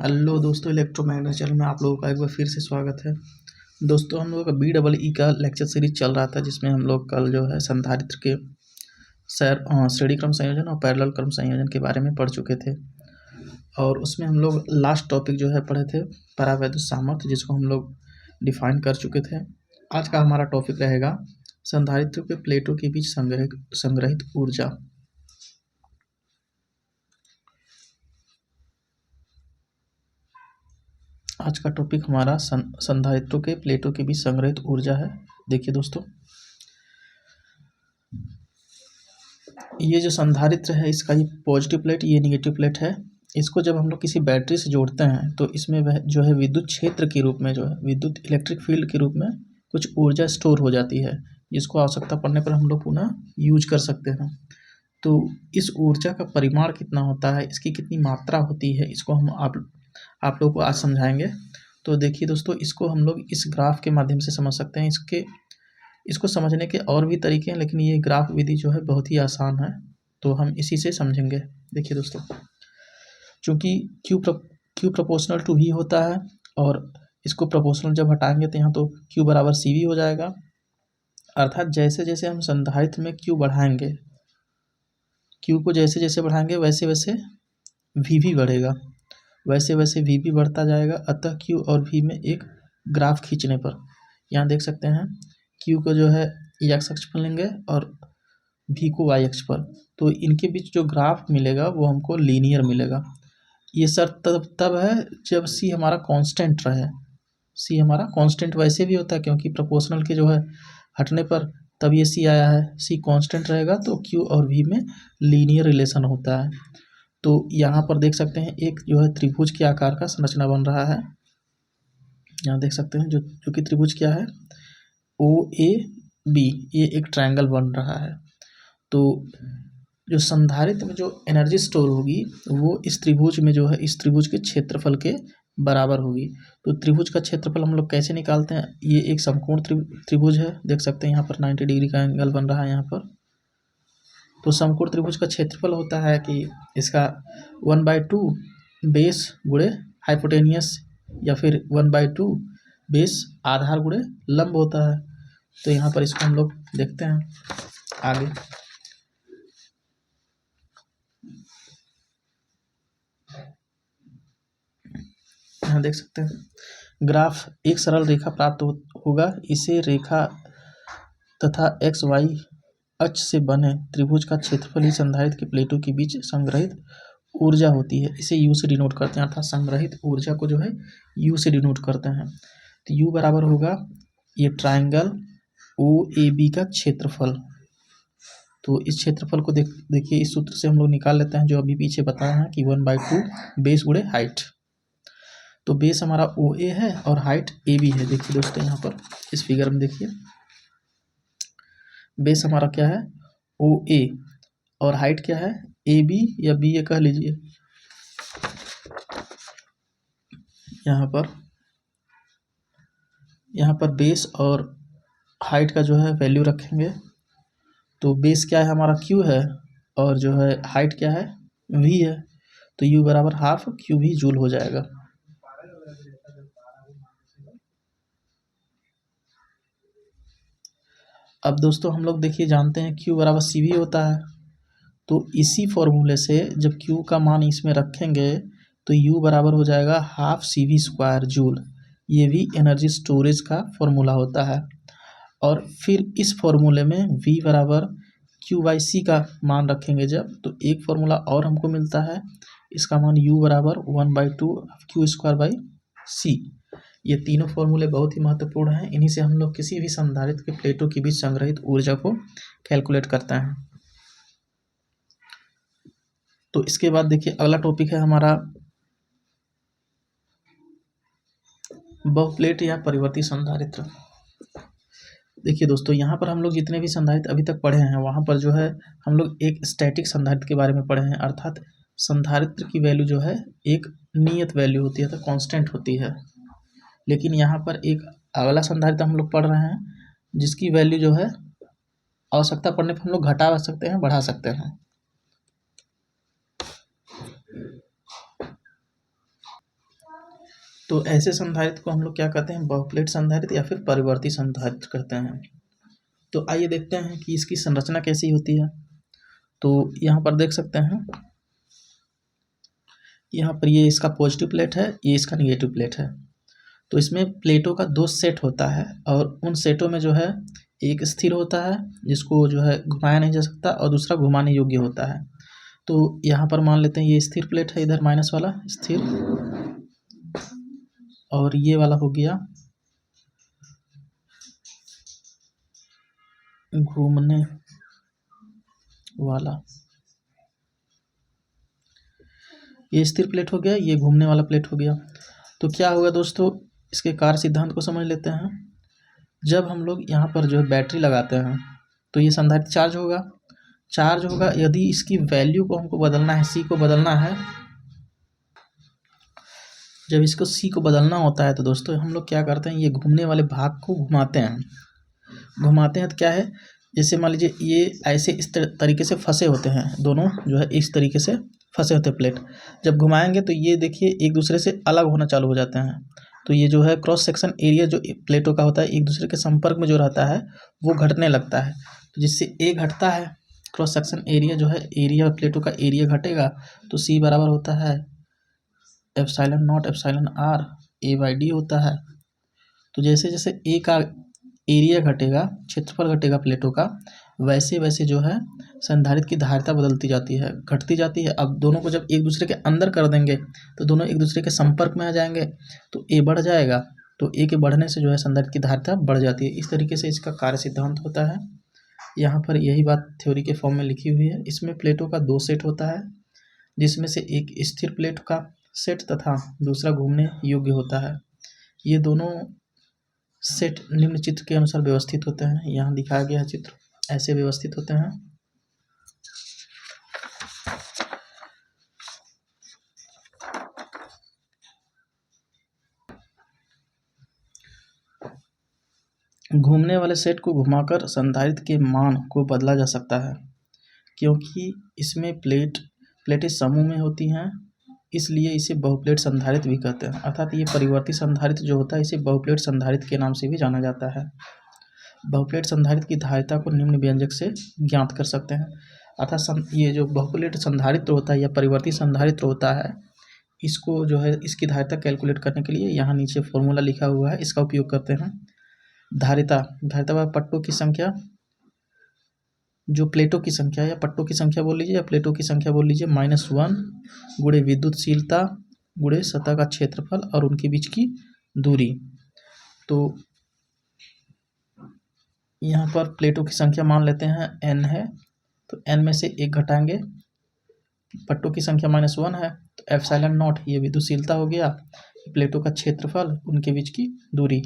Hello दोस्तों, electromagnet channel में आप लोगों का एक बार फिर से स्वागत है। दोस्तों, हम लोगों का BEE का लेक्चर सीरीज चल रहा था, जिसमें हम लोग कल जो है संधारित्र के श्रेणी क्रम संयोजन और पैरेलल क्रम संयोजन के बारे में पढ़ चुके थे। और उसमें हम लोग लास्ट टॉपिक जो है पढ़े थे परावैद्युत सामर्थ्य, जिसको हम लोग डिफाइन कर चुके थे। आज का हमारा टॉपिक रहेगा संधारित्र के प्लेटों के बीच संग्रहित ऊर्जा। आज का टॉपिक हमारा संधारित्रों के प्लेटों के बीच संग्रहित ऊर्जा है। देखिए दोस्तों, ये जो संधारित्र है, इसका ये पॉजिटिव प्लेट, ये निगेटिव प्लेट है। इसको जब हम लोग किसी बैटरी से जोड़ते हैं तो इसमें वह जो है विद्युत क्षेत्र के रूप में, जो है विद्युत इलेक्ट्रिक फील्ड के रूप में कुछ ऊर्जा स्टोर हो जाती है, जिसको आवश्यकता पड़ने पर हम लोग पुनः यूज कर सकते हैं। तो इस ऊर्जा का परिमाण कितना होता है, इसकी कितनी मात्रा होती है, इसको हम आप लोगों को आज समझाएंगे। तो देखिए दोस्तों, इसको हम लोग इस ग्राफ के माध्यम से समझ सकते हैं। इसको समझने के और भी तरीके हैं, लेकिन ये ग्राफ विधि जो है बहुत ही आसान है, तो हम इसी से समझेंगे। देखिए दोस्तों, चूँकि Q प्रोपोर्शनल टू V होता है, और इसको प्रोपोर्शनल जब हटाएंगे तो यहाँ तो Q बराबर CV हो जाएगा। अर्थात जैसे जैसे हम संधारित्र में Q बढ़ाएंगे, Q को जैसे जैसे बढ़ाएंगे वैसे वैसे V भी बढ़ेगा, वैसे वैसे V भी बढ़ता जाएगा। अतः Q और V में एक ग्राफ खींचने पर, यहाँ देख सकते हैं, Q को जो है x अक्ष पर लेंगे और V को y अक्ष पर, तो इनके बीच जो ग्राफ मिलेगा वो हमको लीनियर मिलेगा। ये शर्त तब है जब C हमारा कांस्टेंट रहे। C हमारा कांस्टेंट वैसे भी होता है, क्योंकि प्रोपोर्शनल के जो है हटने पर तब ये C आया है। C कांस्टेंट रहेगा तो Q और V में लीनियर रिलेशन होता है। तो यहाँ पर देख सकते हैं, एक जो है त्रिभुज के आकार का संरचना बन रहा है। यहाँ देख सकते हैं जो कि त्रिभुज क्या है, OAB, ये एक ट्रायंगल बन रहा है। तो जो संधारित्र में जो एनर्जी स्टोर होगी वो इस त्रिभुज में जो है, इस त्रिभुज के क्षेत्रफल के बराबर होगी। तो त्रिभुज का क्षेत्रफल हम लोग कैसे निकालते हैं, ये एक समकोण त्रिभुज है। देख सकते हैं यहाँ पर 90 डिग्री का एंगल बन रहा है यहाँ पर। तो समकोण त्रिभुज का क्षेत्रफल होता है कि इसका 1/2 बेस गुणे हाइपोटेनियस, या फिर 1/2 बेस आधार गुणे लंब होता है। तो यहाँ पर इसको हम लोग देखते हैं आगे। यहाँ देख सकते हैं ग्राफ, एक सरल रेखा प्राप्त होगा। इसे रेखा तथा XY अक्ष से बने त्रिभुज का क्षेत्रफल ही संधारित्र की प्लेटों के बीच संग्रहित ऊर्जा होती है। इसे U से डिनोट करते हैं, अर्थात संग्रहित ऊर्जा को जो है U से डिनोट करते हैं। तो U बराबर होगा ये ट्रायंगल OAB का क्षेत्रफल। तो इस क्षेत्रफल को देखिए, इस सूत्र से हम लोग निकाल लेते हैं, जो अभी पीछे बताया है कि 1/2 बेस गुणे हाइट। तो बेस हमारा OA है और हाइट AB है। देखिए दोस्तों, यहाँ पर इस फिगर में देखिए, बेस हमारा क्या है, OA, और हाइट क्या है, AB या BA कह लीजिए। यहाँ पर बेस और हाइट का जो है वैल्यू रखेंगे। तो बेस क्या है हमारा, Q है, और जो है हाइट क्या है, V है। तो U बराबर हाफ QV जूल हो जाएगा। अब दोस्तों हम लोग देखिए जानते हैं Q बराबर CV होता है। तो इसी फॉर्मूले से जब Q का मान इसमें रखेंगे तो U बराबर हो जाएगा हाफ CV² जूल। ये भी एनर्जी स्टोरेज का फॉर्मूला होता है। और फिर इस फॉर्मूले में V बराबर Q/C का मान रखेंगे जब, तो एक फॉर्मूला और हमको मिलता है, इसका मान U बराबर 1/2 Q²/C। ये तीनों फॉर्मूले बहुत ही महत्वपूर्ण हैं। इन्हीं से हम लोग किसी भी संधारित्र के प्लेटों के बीच संग्रहित ऊर्जा को कैलकुलेट करते हैं। तो इसके बाद देखिए, अगला टॉपिक है हमारा बहुप्लेट या परिवर्ती संधारित्र। देखिए दोस्तों, यहाँ पर हम लोग जितने भी संधारित्र अभी तक पढ़े हैं, वहाँ पर जो है हम लोग एक स्टैटिक संधारित्र के बारे में पढ़े हैं। अर्थात संधारित्र की वैल्यू जो है एक नियत वैल्यू होती है, तो कांस्टेंट होती है। लेकिन यहाँ पर एक अगला संधारित्र हम लोग पढ़ रहे हैं, जिसकी वैल्यू जो है आवश्यकता पड़ने पर हम लोग घटा सकते हैं, बढ़ा सकते हैं। तो ऐसे संधारित्र को हम लोग क्या कहते हैं, बहुप्लेट संधारित्र या फिर परिवर्ती संधारित्र कहते हैं। तो आइए देखते हैं कि इसकी संरचना कैसी होती है। तो यहाँ पर देख सकते हैं, यहाँ पर ये इसका पॉजिटिव प्लेट है, ये इसका निगेटिव प्लेट है। तो इसमें प्लेटों का 2 सेट होता है और उन सेटों में जो है एक स्थिर होता है जिसको जो है घुमाया नहीं जा सकता और दूसरा घुमाने योग्य होता है। तो यहाँ पर मान लेते हैं ये स्थिर प्लेट है, इधर माइनस वाला स्थिर, और ये वाला हो गया घूमने वाला। ये स्थिर प्लेट हो गया, ये घूमने वाला प्लेट हो गया। तो क्या होगा दोस्तों, इसके कार्य सिद्धांत को समझ लेते हैं। जब हम लोग यहाँ पर जो है बैटरी लगाते हैं तो ये संधारित्र चार्ज होगा। यदि इसकी वैल्यू को हमको बदलना है, सी को बदलना है, जब इसको सी को बदलना होता है तो दोस्तों हम लोग क्या करते हैं, ये घूमने वाले भाग को घुमाते हैं तो क्या है, जैसे मान लीजिए ये ऐसे इस तरीके से फंसे होते हैं, दोनों जो है इस तरीके से फंसे होते हैं प्लेट। जब घुमाएंगे तो ये देखिए एक दूसरे से अलग होना चालू हो जाते हैं। तो ये जो है क्रॉस सेक्शन एरिया जो प्लेटों का होता है, एक दूसरे के संपर्क में जो रहता है वो घटने लगता है। तो जिससे ए घटता है, क्रॉस सेक्शन एरिया जो है, एरिया प्लेटों का एरिया घटेगा तो सी बराबर होता है epsilon not epsilon R A/D होता है। तो जैसे जैसे ए का एरिया घटेगा, क्षेत्रफल घटेगा प्लेटों का, वैसे वैसे जो है संधारित्र की धारिता बदलती जाती है, घटती जाती है। अब दोनों को जब एक दूसरे के अंदर कर देंगे तो दोनों एक दूसरे के संपर्क में आ जाएंगे तो ए बढ़ जाएगा। तो ए के बढ़ने से जो है संधारित्र की धारिता बढ़ जाती है। इस तरीके से इसका कार्य सिद्धांत होता है। यहाँ पर यही बात थ्योरी के फॉर्म में लिखी हुई है। इसमें प्लेटों का 2 सेट होता है, जिसमें से एक स्थिर प्लेट का सेट तथा दूसरा घूमने योग्य होता है। ये दोनों सेट निम्न चित्र के अनुसार व्यवस्थित होते हैं। यहाँ दिखाया गया चित्र ऐसे व्यवस्थित होते हैं। घूमने वाले सेट को घुमाकर संधारित्र के मान को बदला जा सकता है, क्योंकि इसमें प्लेटें समूह में होती हैं, इसलिए इसे बहुप्लेट संधारित्र भी कहते हैं। अर्थात ये परिवर्ती संधारित्र जो होता है इसे बहुप्लेट संधारित्र के नाम से भी जाना जाता है। बहुप्लेट संधारित्र की धारिता को निम्न व्यंजक से ज्ञात कर सकते हैं। अर्थात ये जो बहुप्लेट संधारित्र होता है या परिवर्ती संधारित्र होता है, इसको जो है इसकी धारिता कैलकुलेट करने के लिए यहाँ नीचे फॉर्मूला लिखा हुआ है, इसका उपयोग करते हैं। धारिता पट्टों की संख्या, जो प्लेटों की संख्या या पट्टों की संख्या बोल लीजिए या प्लेटों की संख्या बोल लीजिए, -1 गुणे विद्युतशीलता गुणे सतह का क्षेत्रफल और उनके बीच की दूरी। तो यहाँ पर प्लेटों की संख्या मान लेते हैं n है, तो n में से 1 घटाएंगे, पट्टों की संख्या -1 है तो एप्सिलॉन नॉट ये विद्युतशीलता हो गया, प्लेटों का क्षेत्रफल उनके बीच की दूरी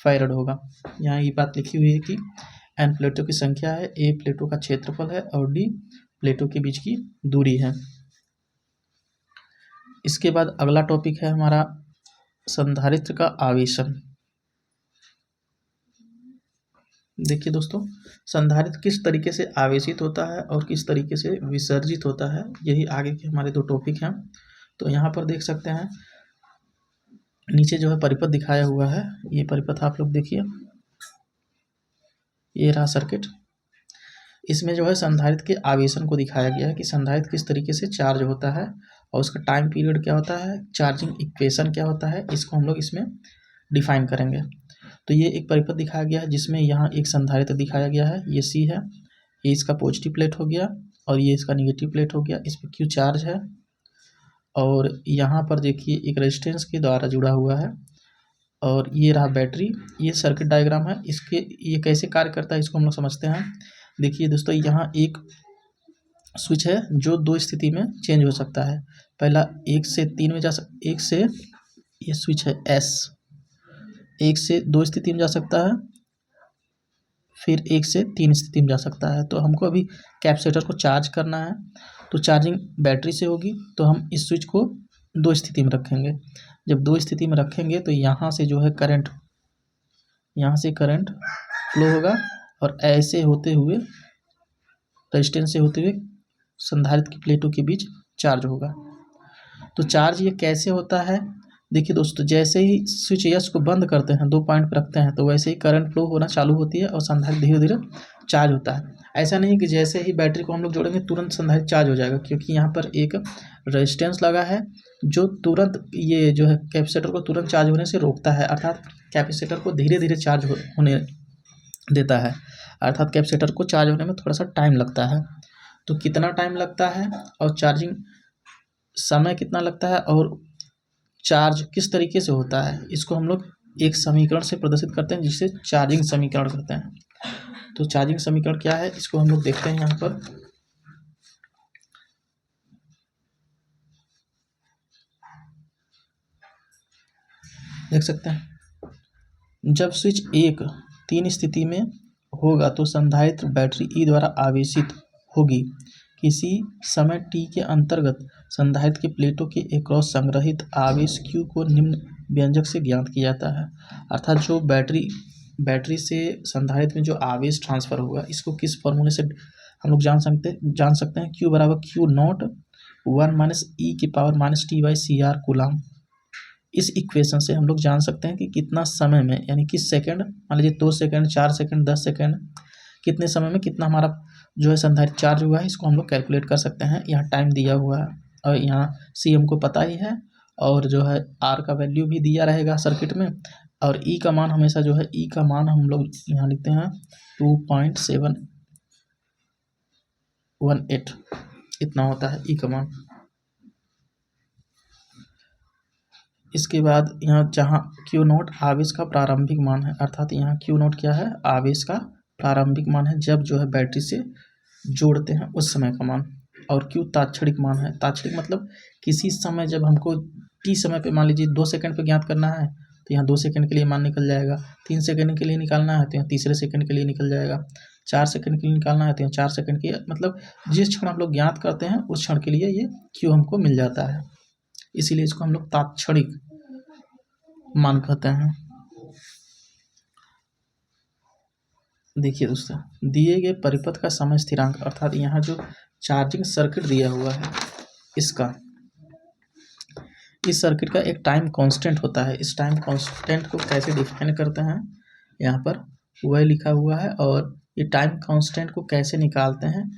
फैरड होगा। यहाँ ये बात लिखी हुई है कि n प्लेटों की संख्या है, a प्लेटों का क्षेत्रफल है और d प्लेटों के बीच की दूरी है। इसके बाद अगला टॉपिक है हमारा संधारित्र का आवेशन। देखिए दोस्तों, संधारित्र किस तरीके से आवेशित होता है और किस तरीके से विसर्जित होता है, यही आगे के हमारे 2 टॉपिक हैं। तो यहाँ पर देख सकते हैं नीचे जो है परिपथ दिखाया हुआ है, ये परिपथ आप लोग देखिए, ये रहा सर्किट। इसमें जो है संधारित्र के आवेशन को दिखाया गया है कि संधारित्र किस तरीके से चार्ज होता है और उसका टाइम पीरियड क्या होता है, चार्जिंग इक्वेशन क्या होता है, इसको हम लोग इसमें डिफाइन करेंगे। तो ये एक परिपथ दिखाया गया है जिसमें यहाँ एक संधारित्र दिखाया गया है, ये C है, ये इसका पॉजिटिव प्लेट हो गया और ये इसका निगेटिव प्लेट हो गया, इस पर Q चार्ज है और यहाँ पर देखिए एक रेजिस्टेंस के द्वारा जुड़ा हुआ है और ये रहा बैटरी। ये सर्किट डायग्राम है, इसके ये कैसे कार्य करता है इसको हम लोग समझते हैं। देखिए दोस्तों, यहाँ एक स्विच है जो 2 स्थिति में चेंज हो सकता है। पहला 1 से 3 में एक से, ये स्विच है S, 1 से 2 स्थिति में जा सकता है, फिर 1 से 3 स्थिति में जा सकता है। तो हमको अभी कैपेसिटर को चार्ज करना है, तो चार्जिंग बैटरी से होगी, तो हम इस स्विच को 2 स्थिति में रखेंगे। जब 2 स्थिति में रखेंगे तो यहाँ से जो है करंट, यहाँ से करंट फ्लो होगा और ऐसे होते हुए रेजिस्टेंस से होते हुए संधारित्र की प्लेटों के बीच चार्ज होगा। तो चार्ज ये कैसे होता है, देखिए दोस्तों, जैसे ही स्विच यस को बंद करते हैं, 2 पॉइंट पर रखते हैं, तो वैसे ही करंट फ्लो होना चालू होती है और संधारित्र धीरे-धीरे चार्ज होता है। ऐसा नहीं कि जैसे ही बैटरी को हम लोग जोड़ेंगे तुरंत संधारित्र चार्ज हो जाएगा, क्योंकि यहाँ पर एक रेजिस्टेंस लगा है जो तुरंत ये जो है कैपेसिटर को तुरंत चार्ज होने से रोकता है, अर्थात कैपेसिटर को धीरे-धीरे चार्ज होने देता है, अर्थात कैपेसिटर को चार्ज होने में थोड़ा-सा टाइम लगता है। तो कितना टाइम लगता है और चार्जिंग समय कितना लगता है और चार्ज किस तरीके से होता है, इसको हम लोग एक समीकरण से प्रदर्शित करते हैं, जिसे चार्जिंग समीकरण कहते हैं। तो चार्जिंग समीकरण क्या है, इसको हम लोग देखते हैं यहाँ पर। देख सकते हैं, जब स्विच 1 3 स्थिति में होगा तो संधारित्र बैटरी ई द्वारा आवेशित होगी। किसी समय टी के अंतर्गत संधारित्र की प्लेटों के एक्रॉस संग्रहित आवेश Q को निम्न व्यंजक से ज्ञात किया जाता है। अर्थात जो बैटरी से संधारित्र में जो आवेश ट्रांसफर होगा, इसको किस फॉर्मूले से हम लोग जान सकते हैं। Q बराबर Q नॉट 1 माइनस ई की power minus t by C R coulomb. इस इक्वेशन से हम लोग जान सकते हैं कि कितना समय में, यानी किस सेकंड, मान लीजिए 2 सेकंड, 4 सेकंड, 10 सेकंड, कितने समय में कितना हमारा जो है संधारित्र चार्ज हुआ है, इसको हम लोग कैलकुलेट कर सकते हैं। यहाँ टाइम दिया हुआ है और यहाँ सी हमको पता ही है, और जो है आर का वैल्यू भी दिया रहेगा सर्किट में, और ई का मान हमेशा जो है, ई का मान हम लोग यहाँ लिखते हैं 2.718 इतना होता है ई का मान। इसके बाद यहाँ जहाँ Q नोट आवेश का प्रारंभिक मान है, अर्थात यहाँ Q नोट क्या है, आवेश का प्रारंभिक मान है जब जो है बैटरी से जोड़ते हैं उस समय का मान, और Q तात्क्षणिक मान है। तात्क्षणिक मतलब किसी समय जब हमको t समय पे, मान लीजिए 2 सेकंड पे ज्ञात करना है तो यहाँ 2 सेकंड के लिए मान निकल जाएगा, 3 सेकंड के लिए निकालना है तो यहाँ तीसरे सेकंड के लिए निकल जाएगा, 4 सेकंड के लिए निकालना है तो यहाँ 4 सेकंड के, मतलब जिस क्षण हम लोग ज्ञात करते हैं उस क्षण के लिए ये Q हमको मिल जाता है, इसीलिए इसको हम लोग तात्क्षणिक मान कहते हैं। देखिए दोस्तों, दिए गए परिपथ का समय स्थिरांक, अर्थात यहाँ जो चार्जिंग सर्किट दिया हुआ है इस सर्किट का एक टाइम कांस्टेंट होता है। इस टाइम कांस्टेंट को कैसे डिफाइन करते हैं, यहाँ पर वह लिखा हुआ है, और ये टाइम कांस्टेंट को कैसे निकालते हैं,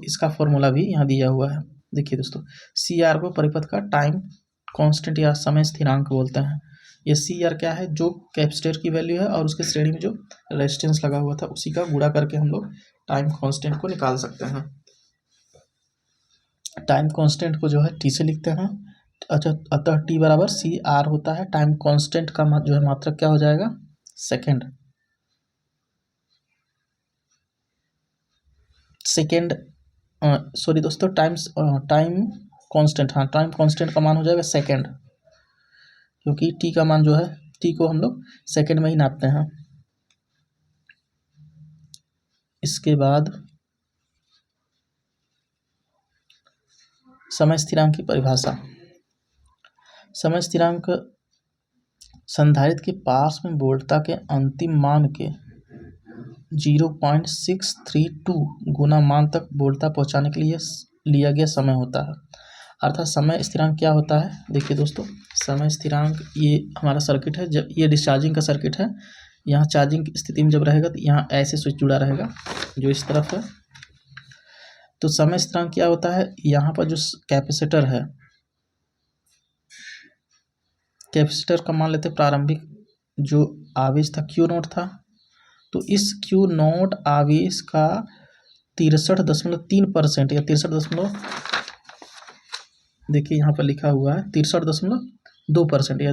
इसका फॉर्मूला भी यहाँ दिया हुआ है। देखिए दोस्तों, सी आर को परिपथ का टाइम कांस्टेंट या समय स्थिरांक बोलते हैं। ये सी आर क्या है, जो कैपेसिटर की वैल्यू है और उसके श्रेणी में जो रेजिस्टेंस लगा हुआ था उसी का गुणा करके हम लोग टाइम कांस्टेंट को निकाल सकते हैं। टाइम कांस्टेंट को जो है टी से लिखते हैं। अच्छा, अतः टी बराबर सी आर होता है। टाइम कांस्टेंट का जो है मात्रक क्या हो जाएगा, सेकेंड। सॉरी दोस्तों, टाइम कांस्टेंट, हाँ टाइम कांस्टेंट का मान हो जाएगा सेकेंड, क्योंकि टी का मान जो है, टी को हम लोग सेकेंड में ही नापते हैं। इसके बाद समय स्थिरांक की परिभाषा। समय स्थिरांक संधारित्र के पास में वोल्टता के अंतिम मान के 0.632 गुना मान तक वोल्टता पहुंचाने के लिए लिया गया समय होता है। अर्थात समय स्थिरांक क्या होता है, देखिए दोस्तों, समय स्थिरांक ये हमारा सर्किट है, जब ये डिस्चार्जिंग का सर्किट है, यहाँ चार्जिंग की स्थिति में जब रहेगा तो यहाँ ऐसे स्विच जुड़ा रहेगा जो इस तरफ है। तो समय स्थिरांक क्या होता है, यहाँ पर जो कैपेसिटर है, कैपेसिटर का मान लेते प्रारंभिक जो आवेश था Q नोट था, तो इस Q नोट आवेश का 63.3% या 63, देखिए यहाँ पर लिखा हुआ है 63.2% या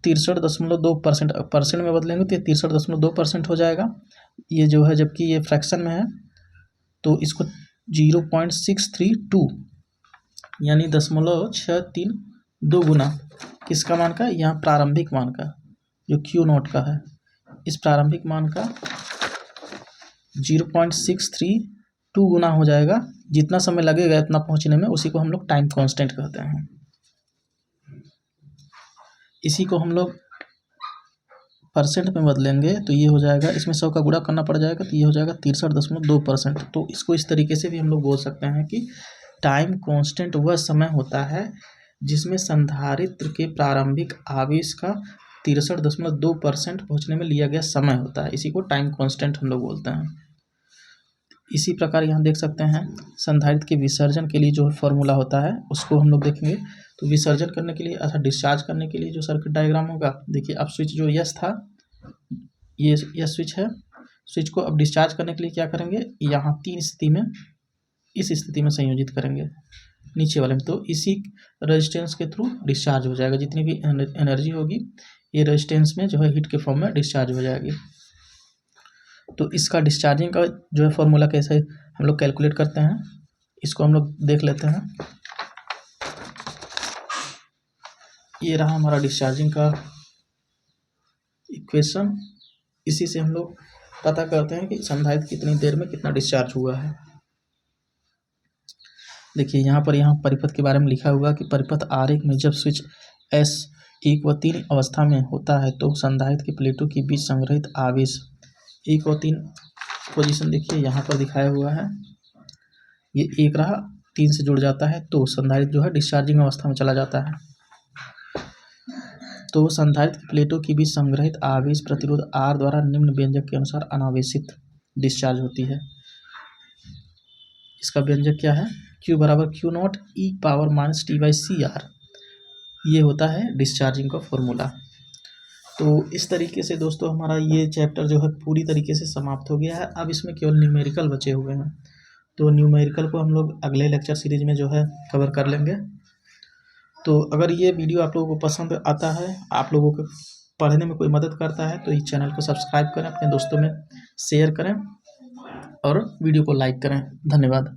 63.2%, परसेंट में बदलेंगे तो ये 63.2% हो जाएगा। ये जो है, जबकि ये फ्रैक्शन में है तो इसको 0.632 यानी 0.632 गुना किसका मान का, यहाँ प्रारंभिक मान का जो Q नोट का है, इस प्रारंभिक मान का 0.632 गुना हो जाएगा। जितना समय लगेगा इतना पहुंचने में, उसी को हम लोग टाइम कांस्टेंट कहते हैं। इसी को हम लोग परसेंट में बदलेंगे तो ये हो जाएगा, इसमें 100 का गुणा करना पड़ जाएगा तो ये हो जाएगा 63.2%। तो इसको इस तरीके से भी हम लोग बोल सकते हैं कि टाइम कांस्टेंट वह समय होता है जिसमें संधारित्र के प्रारंभिक आवेश का 63.2% पहुँचने में लिया गया समय होता है। इसी को टाइम कांस्टेंट हम लोग बोलते हैं। इसी प्रकार यहाँ देख सकते हैं संधारित्र के विसर्जन के लिए जो फॉर्मूला होता है उसको हम लोग देखेंगे। तो विसर्जन करने के लिए अर्थात डिस्चार्ज करने के लिए जो सर्किट डायग्राम होगा, देखिए अब स्विच जो यस था, ये यस स्विच है। स्विच को अब डिस्चार्ज करने के लिए क्या करेंगे, यहाँ 3 स्थिति में, इस स्थिति में संयोजित करेंगे नीचे वाले में। तो इसी रेजिस्टेंस के थ्रू डिस्चार्ज हो जाएगा। जितनी भी एनर्जी होगी ये रेजिस्टेंस में जो है हीट के फॉर्म में डिस्चार्ज हो जाएगी। तो इसका डिस्चार्जिंग का जो है फॉर्मूला कैसे हम लोग कैलकुलेट करते हैं, इसको हम लोग देख लेते हैं। ये रहा हमारा डिस्चार्जिंग का इक्वेशन। इसी से हम लोग पता करते हैं कि संधारित्र कितनी देर में कितना डिस्चार्ज हुआ है। देखिए यहाँ परिपथ के बारे में लिखा हुआ कि परिपथ आरेख में जब स्विच S1 व 3 अवस्था में होता है तो संधारित्र के प्लेटों के बीच संग्रहित आवेश 1 और 3 पोजीशन देखिए यहाँ पर दिखाया हुआ है। ये 1 रहा, 3 से जुड़ जाता है तो संधारित्र जो है डिस्चार्जिंग अवस्था में चला जाता है। तो संधारित्र प्लेटों के बीच संग्रहित आवेश प्रतिरोध R द्वारा निम्न व्यंजक के अनुसार अनावेशित डिस्चार्ज होती है। इसका व्यंजक क्या है, Q बराबर Q0 e⁻⁻t/CR, ये होता है डिस्चार्जिंग का फॉर्मूला। तो इस तरीके से दोस्तों हमारा ये चैप्टर जो है पूरी तरीके से समाप्त हो गया है। अब इसमें केवल न्यूमेरिकल बचे हुए हैं। तो न्यूमेरिकल को हम लोग अगले लेक्चर सीरीज में जो है कवर कर लेंगे। तो अगर ये वीडियो आप लोगों को पसंद आता है, आप लोगों को पढ़ने में कोई मदद करता है, तो इस चैनल को सब्सक्राइब करें, अपने दोस्तों में शेयर करें और वीडियो को लाइक करें। धन्यवाद।